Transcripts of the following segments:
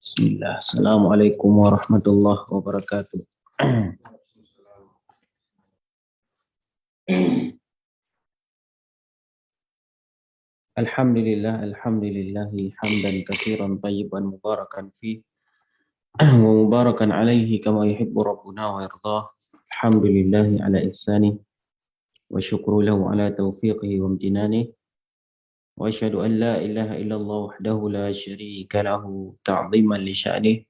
Bismillah. Assalamualaikum warahmatullahi wabarakatuh. Alhamdulillahi hamdan katsiran tayyiban mubarakan fi wa mubarakan alaihi kama yuhibbu rabbuna wa yardah. Alhamdulillahi ala ihsani wa syukru lahu ala taufiqihi wa amtinani. Wa asyhadu an la ilaha illallah wahdahu la syarika lahu ta'ziman li sya'nih.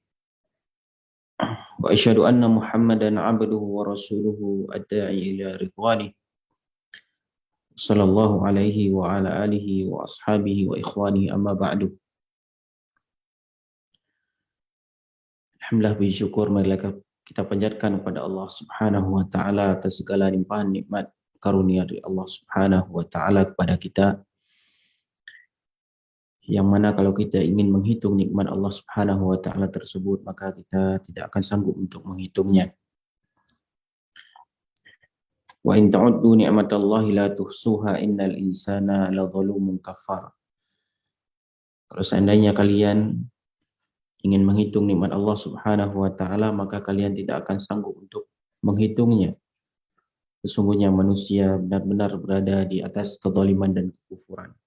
Wa asyhadu anna Muhammadan 'abduhu wa rasuluhu ad-da'i ila ridwanih. Sallallahu alaihi wa ala alihi wa ashabihi wa ikhwani amma ba'du. Alhamdulillah, puji syukur marilah kita panjatkan kepada Allah Subhanahu wa taala atas segala limpahan nikmat karunia dari Allah Subhanahu wa taala kepada kita, yang mana kalau kita ingin menghitung nikmat Allah Subhanahu wa taala tersebut maka kita tidak akan sanggup untuk menghitungnya. Wa in ta'uddu ni'matallahi la tuhsuha innal insana ladzalumun kafar. Kalau seandainya kalian ingin menghitung nikmat Allah Subhanahu wa taala maka kalian tidak akan sanggup untuk menghitungnya. Sesungguhnya manusia benar-benar berada di atas kezaliman dan kekufuran.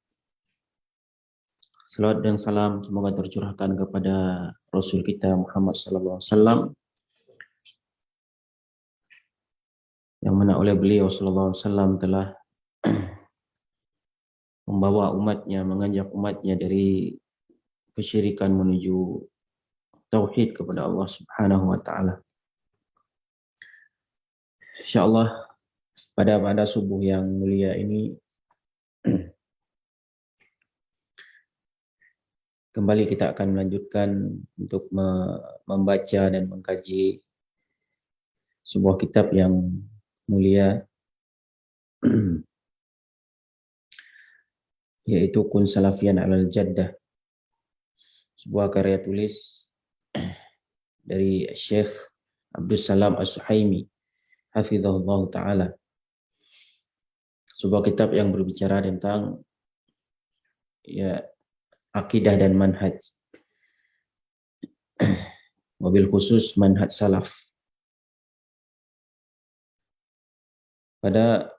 Salawat dan salam semoga tercurahkan kepada Rasul kita Muhammad sallallahu alaihi wasallam, yang mana oleh beliau sallallahu alaihi wasallam telah membawa umatnya, mengajak umatnya dari kesyirikan menuju tauhid kepada Allah Subhanahu wa taala. Insyaallah pada subuh yang mulia ini kembali kita akan melanjutkan untuk membaca dan mengkaji sebuah kitab yang mulia yaitu Kun Salafiyan Alal Jaddah, sebuah karya tulis dari Syekh Abdul Salam As-Suhaimi hafizahullah ta'ala. Sebuah kitab yang berbicara tentang akidah dan manhaj, wabil khusus manhaj salaf. Pada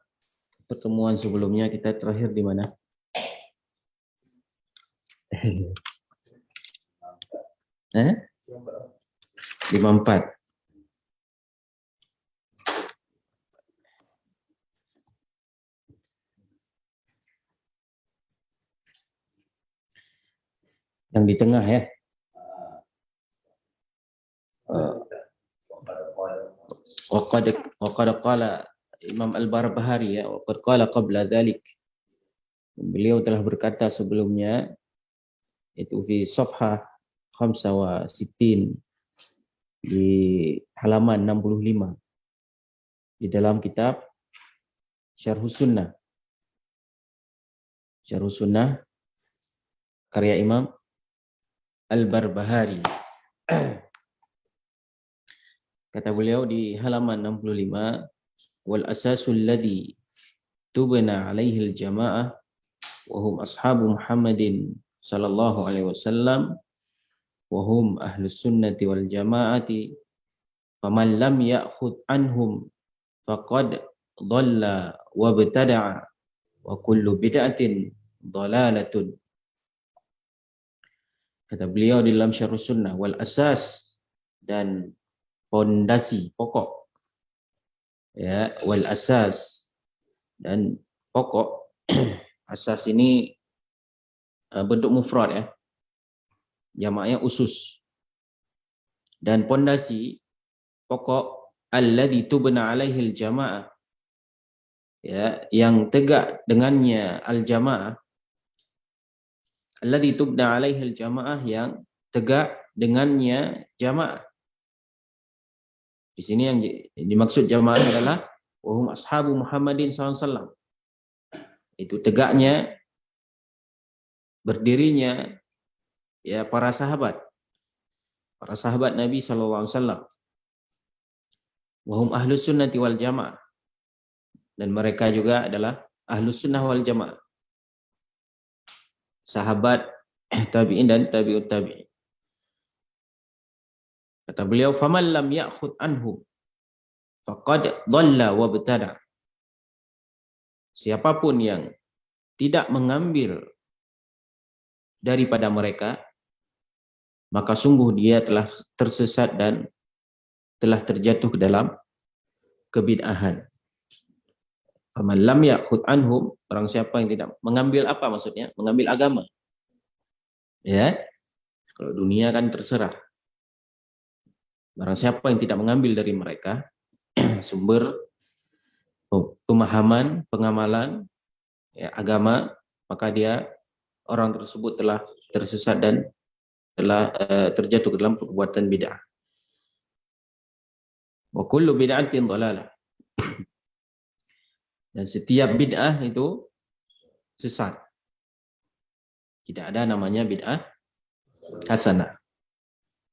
pertemuan sebelumnya kita terakhir di mana? 54. Yang di tengah ya. Waqad qala Imam Al-Barbahari ya, waqad qala qabla dzalik. Beliau telah berkata sebelumnya, itu fi safhah 65 di halaman 65 di dalam kitab Syarhus Sunnah. Syarhus Sunnah karya Imam Al-Barbahari. Kata beliau di halaman 65, wal asasul ladzi tubna alaihi al-jamaah wa hum ashabu Muhammadin sallallahu alaihi wasallam wa hum ahlus sunnati wal jamaati faman lam ya'khud anhum faqad dhalla wa btada'a wa kullu bid'atin dhalalatun. Kata beliau di dalam Syarhus Sunnah, wal asas, dan pondasi pokok, ya, wal asas dan pokok. Asas ini bentuk mufrad ya, jamaknya usus. Dan pondasi pokok alladzi tubna alaihi al-jamaah, ya, yang tegak dengannya al-jamaah. Alladzi tubna alaihi al-jamaah, yang tegak dengannya jamaah. Di sini yang dimaksud jamaah adalah wahum ashabu Muhammadin SAW. Itu tegaknya, berdirinya, ya, para sahabat Nabi SAW. Wahum ahlus sunnati wal jamaah, dan mereka juga adalah ahlus sunnah wal jamaah, sahabat tabi'in dan tabi'ut tabi'in. Kata beliau, "Faman lam ya'khud anhu faqad dhalla wa btada." Siapapun yang tidak mengambil daripada mereka, maka sungguh dia telah tersesat dan telah terjatuh ke dalam kebid'ahan. Faman lam ya'khud anhum, orang siapa yang tidak mengambil apa maksudnya? Mengambil agama. Ya, kalau dunia kan terserah. Barang siapa yang tidak mengambil dari mereka sumber pemahaman, pengamalan ya, agama, maka dia orang tersebut telah tersesat dan telah terjatuh ke dalam perbuatan bid'ah. Wa kullu bid'atin dhalalah. Dan setiap bid'ah itu sesat. Tidak ada namanya bid'ah hasanah.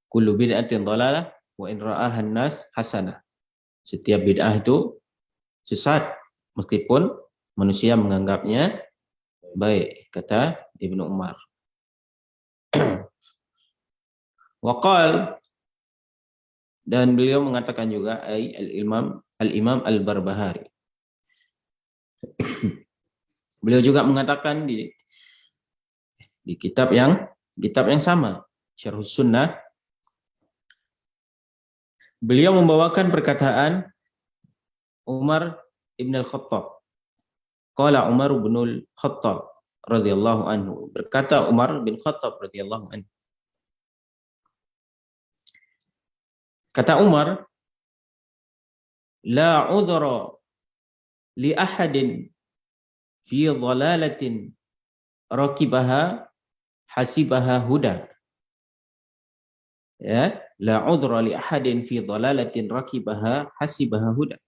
Kullu bid'atin dhalalah wa in ra'ahan nas hasanah. Setiap bid'ah itu sesat meskipun manusia menganggapnya baik, kata Ibnu Umar. Waqal, dan beliau mengatakan juga al-Imam Al-Barbahari. Beliau juga mengatakan di kitab yang sama, Syarhus Sunnah, beliau membawakan perkataan Umar ibn al-Khattab. Qala Umar ibn al-Khattab radhiyallahu anhu. Berkata Umar bin Khattab radhiyallahu anhu. Kata Umar, la udhra li ahadin fi dhalalatin rakibaha hasibaha huda. Ya, la udhra li ahadin fi dhalalatin rakibaha hasibaha huda.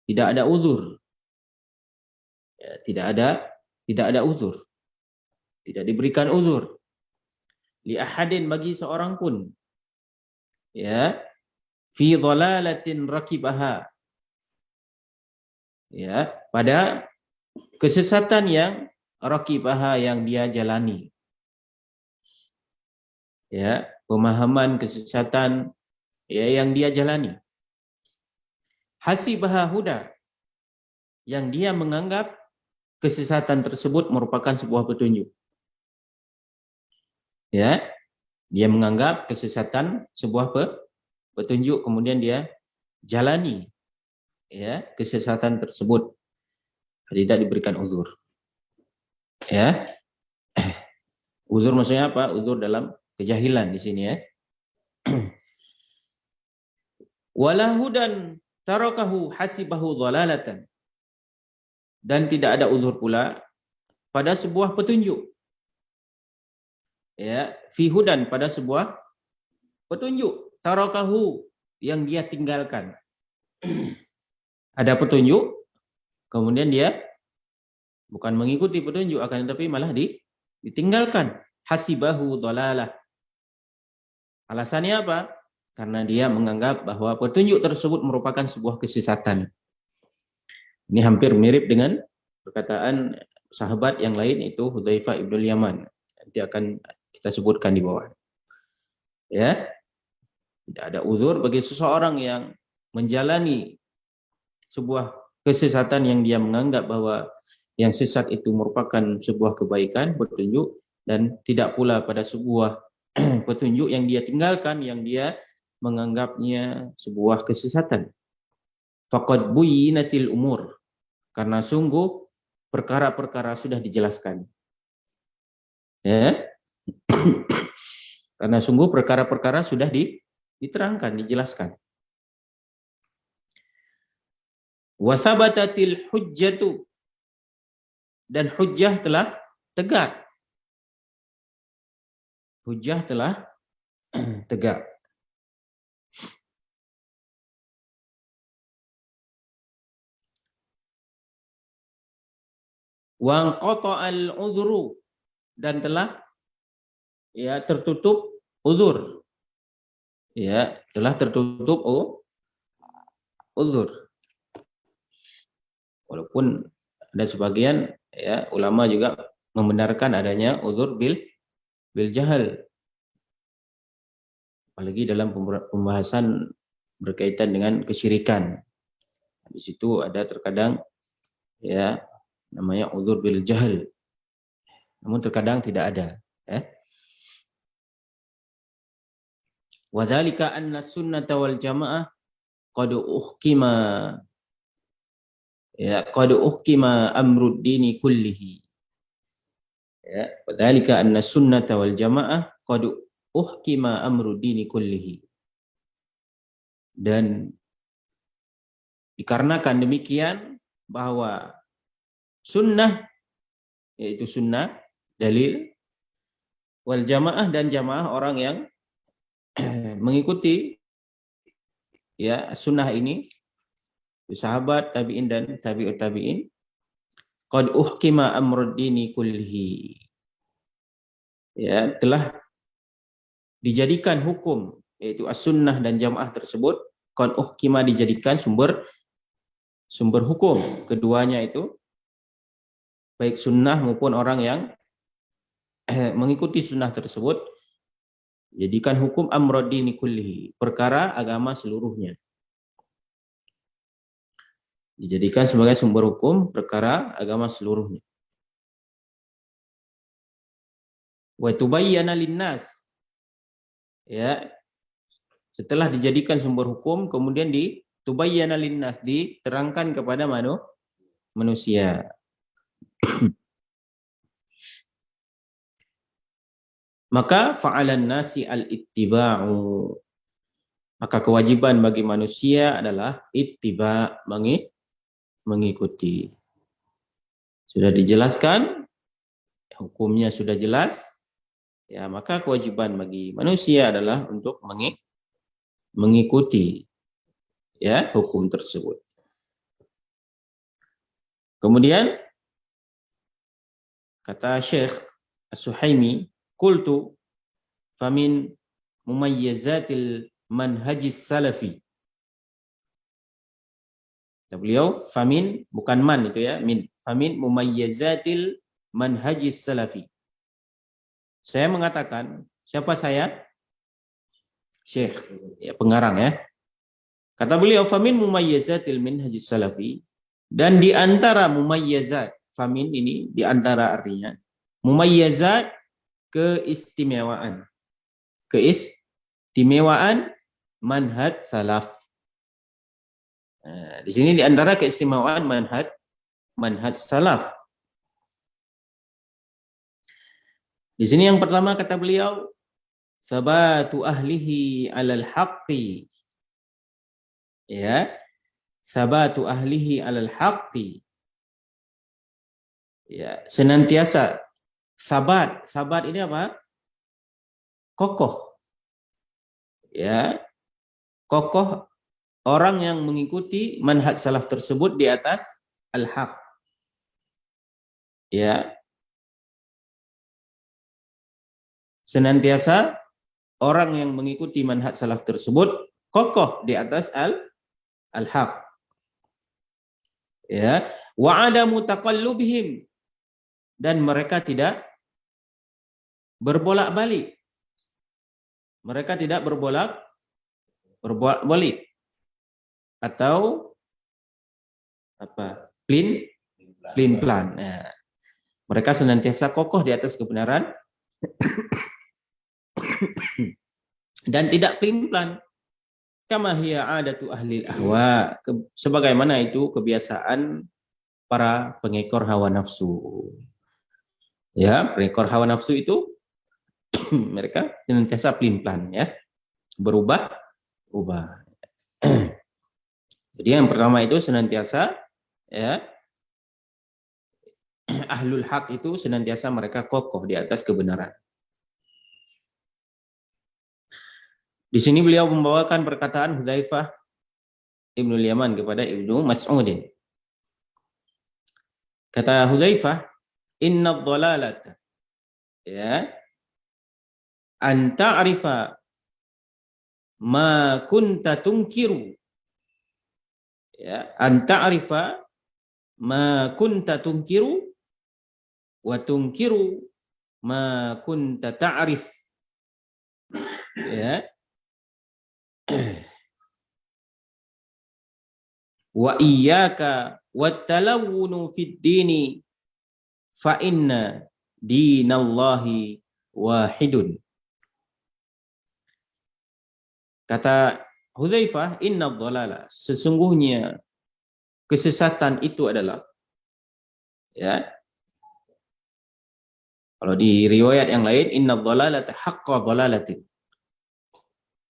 Tidak ada uzur. Ya, tidak ada uzur. Tidak diberikan uzur li ahadin, bagi seorang pun, ya, fi dhalalatin rakibaha, ya, pada kesesatan yang rakibaha, yang dia jalani, ya, pemahaman kesesatan ya yang dia jalani, hasibaha huda, yang dia menganggap kesesatan tersebut merupakan sebuah petunjuk. Ya, dia menganggap kesesatan sebuah petunjuk, kemudian dia jalani ya kesesatan tersebut, tidak diberikan uzur. Ya, uzur maksudnya apa? Uzur dalam kejahilan di sini ya. Wala hudan tarakahu hasibahu dhalalatan, dan tidak ada uzur pula pada sebuah petunjuk. Ya, fi hudan, pada sebuah petunjuk, tarakahu, yang dia tinggalkan. Ada petunjuk, kemudian dia bukan mengikuti petunjuk, akan tetapi malah ditinggalkan. Hasibahu dhalalah. Alasannya apa? Karena dia menganggap bahwa petunjuk tersebut merupakan sebuah kesesatan. Ini hampir mirip dengan perkataan sahabat yang lain, itu Hudzaifah ibnul Yaman. Nanti akan kita sebutkan di bawah. Ya, tidak ada uzur bagi seseorang yang menjalani sebuah kesesatan yang dia menganggap bahwa yang sesat itu merupakan sebuah kebaikan, petunjuk, dan tidak pula pada sebuah petunjuk yang dia tinggalkan, yang dia menganggapnya sebuah kesesatan. Faqad buyyinatil umur, karena sungguh perkara-perkara sudah dijelaskan. Ya. Karena sungguh perkara-perkara sudah diterangkan, dijelaskan. Wasabatatil hujjatu, dan hujjah telah tegak. Hujjah telah tegak. Wa qata'al udhru, dan telah ya tertutup uzur. Ya, telah tertutup uzur. Walaupun ada sebagian ya ulama juga membenarkan adanya uzur bil jahal. apalagi dalam pembahasan berkaitan dengan kesyirikan. Di situ ada terkadang ya namanya udzur bil jahl, namun terkadang tidak ada. Wa dzalika anna sunnata wal jamaah qad uhkima amrud dini kullihi. Ya, wa dzalika anna sunnata wal jamaah qad uhkima amrud dini kullihi. Dan dikarenakan demikian bahwa sunnah, yaitu sunnah dalil, wal jamaah dan jamaah orang yang mengikuti ya sunnah ini, sahabat, tabi'in dan tabi'ut tabi'in, qad uhkima amrud dini kullihi, ya telah dijadikan hukum, yaitu as-sunnah dan jamaah tersebut, qad uhkima dijadikan sumber hukum keduanya itu, baik sunnah maupun orang yang mengikuti sunnah tersebut, jadikan hukum amrud dini kullihi, perkara agama seluruhnya, dijadikan sebagai sumber hukum perkara agama seluruhnya. Wa tubayyana linnas, ya setelah dijadikan sumber hukum kemudian ditubayyana linnas, diterangkan kepada manusia. Maka fa'alan nasi al-ittiba'u, maka kewajiban bagi manusia adalah ittiba', mengikuti. Sudah dijelaskan, hukumnya sudah jelas, ya maka kewajiban bagi manusia adalah untuk mengikuti ya hukum tersebut. Kemudian kata Syekh As-Suhaimi, qultu famin mumayyizatil manhajis salafi. Kata beliau, famin bukan man itu ya, min, famin mumayyizatil manhajis salafi. Saya mengatakan, siapa saya? Syekh, ya pengarang ya. Kata beliau, famin mumayyizatil manhajis salafi, dan di antara mumayyizat, famin ini di antara artinya, mumayyizat keistimewaan. Keistimewaan manhaj salaf. Nah, di sini di antara keistimewaan manhaj salaf. Di sini yang pertama kata beliau, sabatu ahlihi alal haqqi. Ya, sabatu ahlihi alal haqqi. Ya, senantiasa sabat. Sabat ini apa? Kokoh. Ya, kokoh orang yang mengikuti manhaj salaf tersebut di atas al-haq. Ya. Senantiasa orang yang mengikuti manhaj salaf tersebut kokoh di atas al-haq. Ya, wa adamu taqallubihim, dan mereka tidak berbolak-balik. Mereka tidak berbolak-balik atau apa? Plin-plan. Ya. Mereka senantiasa kokoh di atas kebenaran dan tidak plin-plan. Kama hiya adatu ahli ahwa, sebagaimana itu kebiasaan para pengekor hawa nafsu. Ya, pengekor hawa nafsu itu mereka senantiasa plin-plan ya. Berubah. Jadi yang pertama itu senantiasa ya, ahlul haq itu senantiasa mereka kokoh di atas kebenaran. Di sini beliau membawakan perkataan Hudzaifah Ibnu Yaman kepada Ibnu Mas'udin. Kata Hudzaifah, inna dhalalata, ya, an ta'rifa ma kunta tunkiru, ya, an ta'rifa ma kunta tunkiru wa tunkiru ma kunta ta'rif. Ya, Wa iyyaka wattalawunu fid dini fa inna dinallahi wahidun. Kata Hudzaifah, inna dhalala, sesungguhnya kesesatan itu adalah, ya, kalau di riwayat yang lain, inna dhalalata haqqa dhalalatin,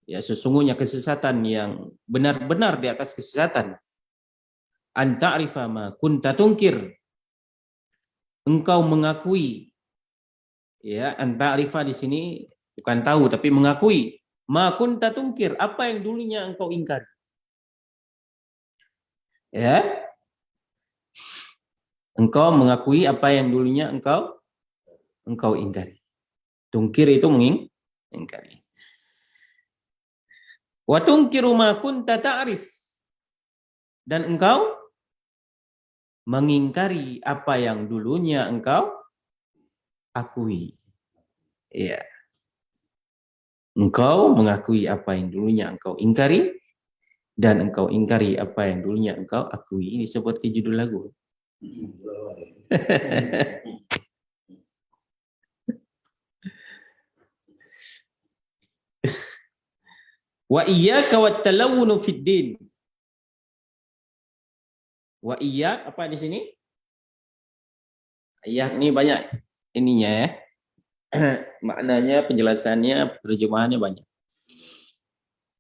ya, sesungguhnya kesesatan yang benar-benar di atas kesesatan, an ta'rifa ma kunta tunkir, engkau mengakui, ya, an ta'rifa di sini bukan tahu tapi mengakui, ma kunta tunkir, apa yang dulunya engkau ingkari, ya, engkau mengakui apa yang dulunya engkau ingkari. Tungkir itu mengingkari. Wa tungkiru ma kunta ta'rif, dan engkau mengingkari apa yang dulunya engkau akui. Ya. Engkau mengakui apa yang dulunya engkau ingkari, dan engkau ingkari apa yang dulunya engkau akui. Ini seperti judul lagu. Wa iyyaka wattalawunu fid din. Wa iyyak, apa di sini? Iyyak ini banyak ininya, ya. Maknanya, penjelasannya, terjemahannya banyak.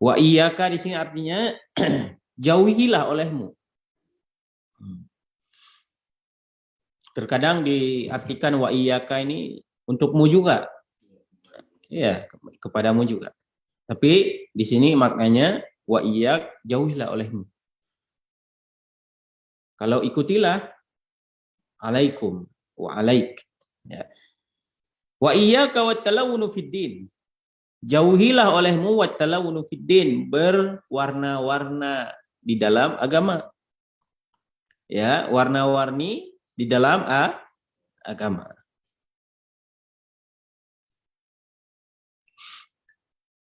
Wa iyyaka di sini artinya jauhilah olehmu. Terkadang diartikan wa iyyaka ini untukmu juga. Ya, kepadamu juga. Tapi di sini maknanya wa iyyak, jauhilah olehmu. Kalau ikutilah, alaikum wa alaik. Ya. Wa iyyaka wattalawunu fid din. Jauhilah olehmu wattalawunu fid din, berwarna-warna di dalam agama. Ya, warna-warni di dalam agama.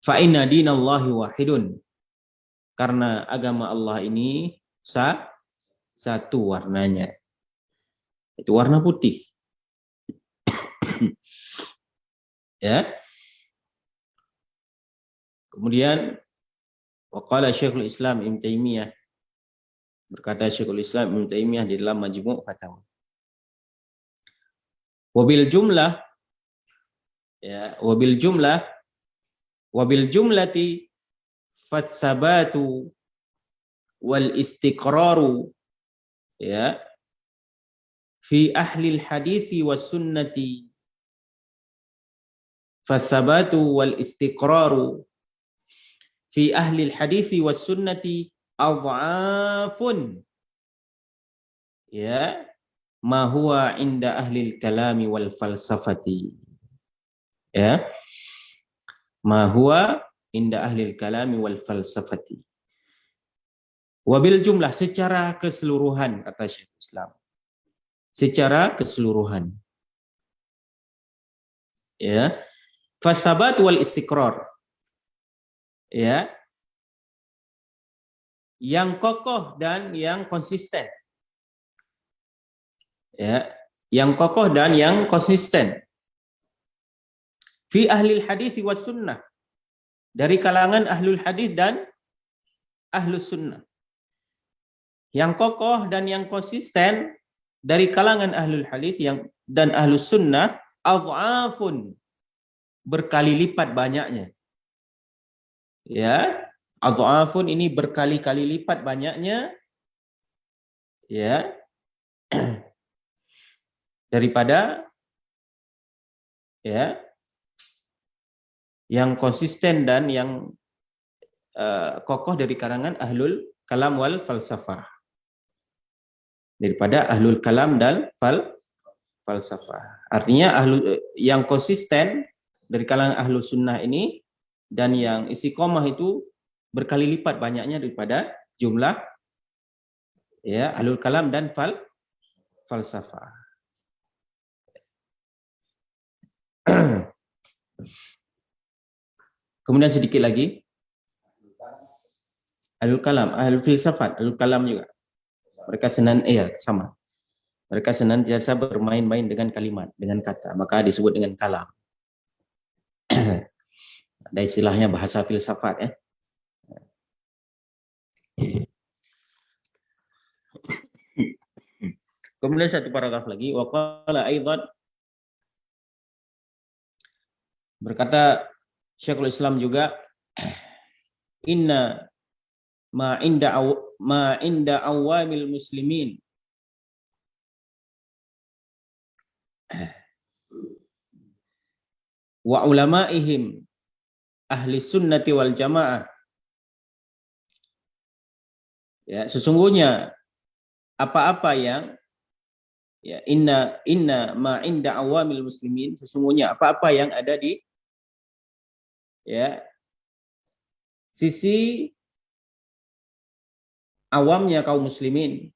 Fa inna dinallahi wahidun. Karena agama Allah ini satu warnanya. Itu warna putih. Ya. Kemudian waqala Syekhul Islam Ibnu Taimiyah, berkata Syekhul Islam Ibnu Taimiyah di dalam Majmu' Fatawa. Wabil jumlah, ya, wabil jumlati fatsabatu wal istiqraru, ya, fi ahli al-hadithi was sunnati, fatsabatu wal istiqraru fi ahli al-hadithi was sunnati adhafun, ya, ma huwa inda ahli al-kalami wal falsafati, ya, ma huwa inda ahli al-kalami wal falsafati. Wabil jumlah, secara keseluruhan, kata Syekh Islam, secara keseluruhan, ya, fasabat wal istiqrar, ya, yang kokoh dan yang konsisten, ya, yang kokoh dan yang konsisten, fi ahlil hadits was sunnah, dari kalangan ahlul hadis dan ahlus sunnah. Yang kokoh dan yang konsisten dari kalangan ahlul hadis dan ahlus sunnah, adhafun, berkali lipat banyaknya. Ya, adhafun ini berkali-kali lipat banyaknya, ya, daripada, ya, yang konsisten dan yang kokoh dari kalangan ahlul kalam wal falsafah, daripada ahlul kalam dan falsafah. Artinya yang konsisten dari kalangan ahlul sunnah ini dan yang istiqomah itu berkali lipat banyaknya daripada jumlah, ya, ahlul kalam dan falsafah. Kemudian sedikit lagi, Ahlul kalam, ahlul filsafat, ahlul kalam juga. Mereka sama. Mereka senantiasa bermain-main dengan kalimat, dengan kata. Maka disebut dengan kalam. Ada istilahnya bahasa filsafat ya. Kemudian satu paragraf lagi, wa qala aidan, berkata Syekhul Islam juga, inna ma inda awamil muslimin wa ulamaihim ahli sunnati wal jamaah. Ya, sesungguhnya apa-apa yang ya inna ma inda awamil muslimin, sesungguhnya apa-apa yang ada di ya sisi awamnya kaum muslimin,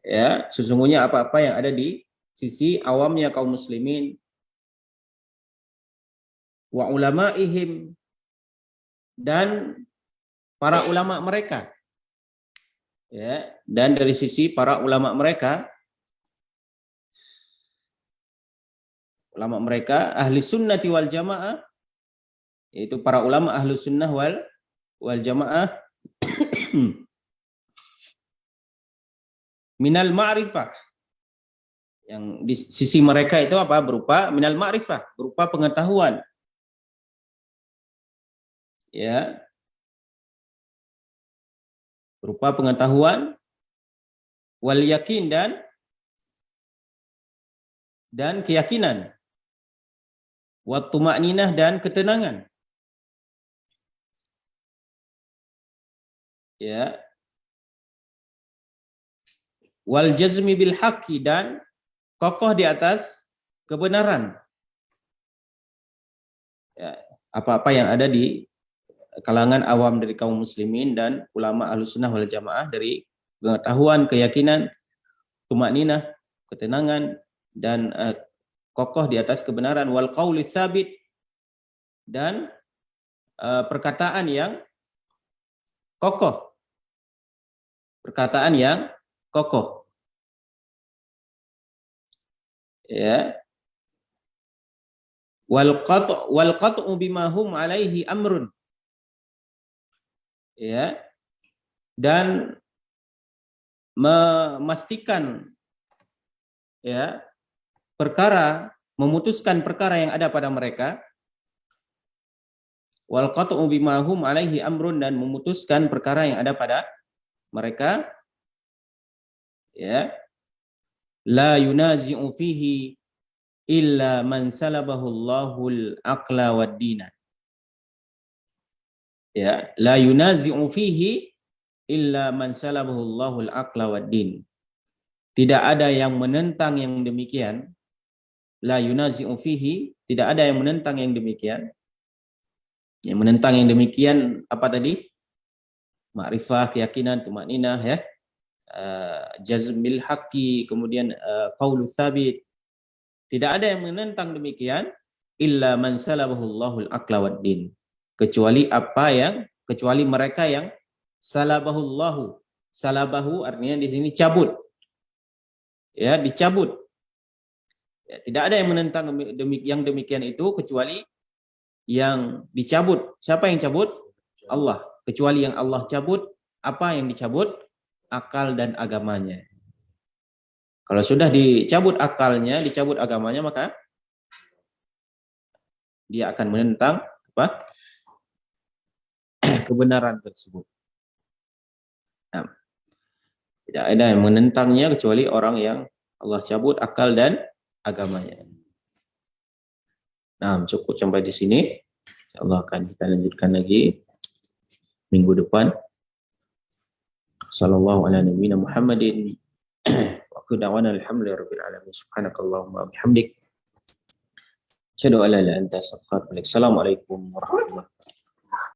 ya sesungguhnya apa-apa yang ada di sisi awamnya kaum muslimin, wa ulamaihim, dan para ulama mereka, ya, dan dari sisi para ulama mereka ahli sunnati wal jamaah, yaitu para ulama ahli sunnah wal jamaah, minal ma'rifah, yang di sisi mereka itu apa, berupa minal ma'rifah, berupa pengetahuan, ya, berupa pengetahuan, wal yakin, dan keyakinan, wa tuma'ninah, dan ketenangan, ya, wal jazmi bil haqqi, dan kokoh di atas kebenaran. Ya, apa-apa yang ada di kalangan awam dari kaum muslimin dan ulama ahlus sunnah wal jamaah dari pengetahuan, keyakinan, tumakninah, ketenangan, dan kokoh di atas kebenaran, wal qauli tsabit, dan perkataan yang kokoh, ya, wal qat'u bima hum alaihi amrun, ya, dan memastikan, ya, memutuskan perkara yang ada pada mereka, wal qat'u bima hum alaihi amrun, dan memutuskan perkara yang ada pada mereka, ya, la yunazi'u fihi illa man salabahu Allahul aqla wad dina. Ya, la yunazi'u fihi illa man salabahu Allahul aqla wad din. Tidak ada yang menentang yang demikian. La yunazi'u fihi, tidak ada yang menentang yang demikian. Yang menentang yang demikian apa tadi? Ma'rifah, keyakinan, tumakninah, ya. Jazmil haqqi, kemudian qaulu tsabit. Tidak ada yang menentang demikian illa man salabahu Allahul aqla wad din. Kecuali mereka yang salabahullahu. Salabahu artinya di sini cabut. Ya, dicabut. Ya, tidak ada yang menentang yang demikian itu kecuali yang dicabut. Siapa yang cabut? Allah. Kecuali yang Allah cabut, apa yang dicabut? Akal dan agamanya. Kalau sudah dicabut akalnya, dicabut agamanya, maka dia akan menentang apa? Kebenaran tersebut. Nah, tidak ada yang menentangnya kecuali orang yang Allah cabut akal dan agamanya. Nah, cukup sampai di sini. Insyaallah akan kita lanjutkan lagi minggu depan. Sallallahu ala nabiyina Muhammadin wa qud'ana alhamdulillahirabbil alamin. Subhanakallahumma wa bihamdik. Asyhadu an la ilaha illa anta astaghfiruka wa atubu ilaik. Assalamualaikum warahmatullahi wabarakatuh.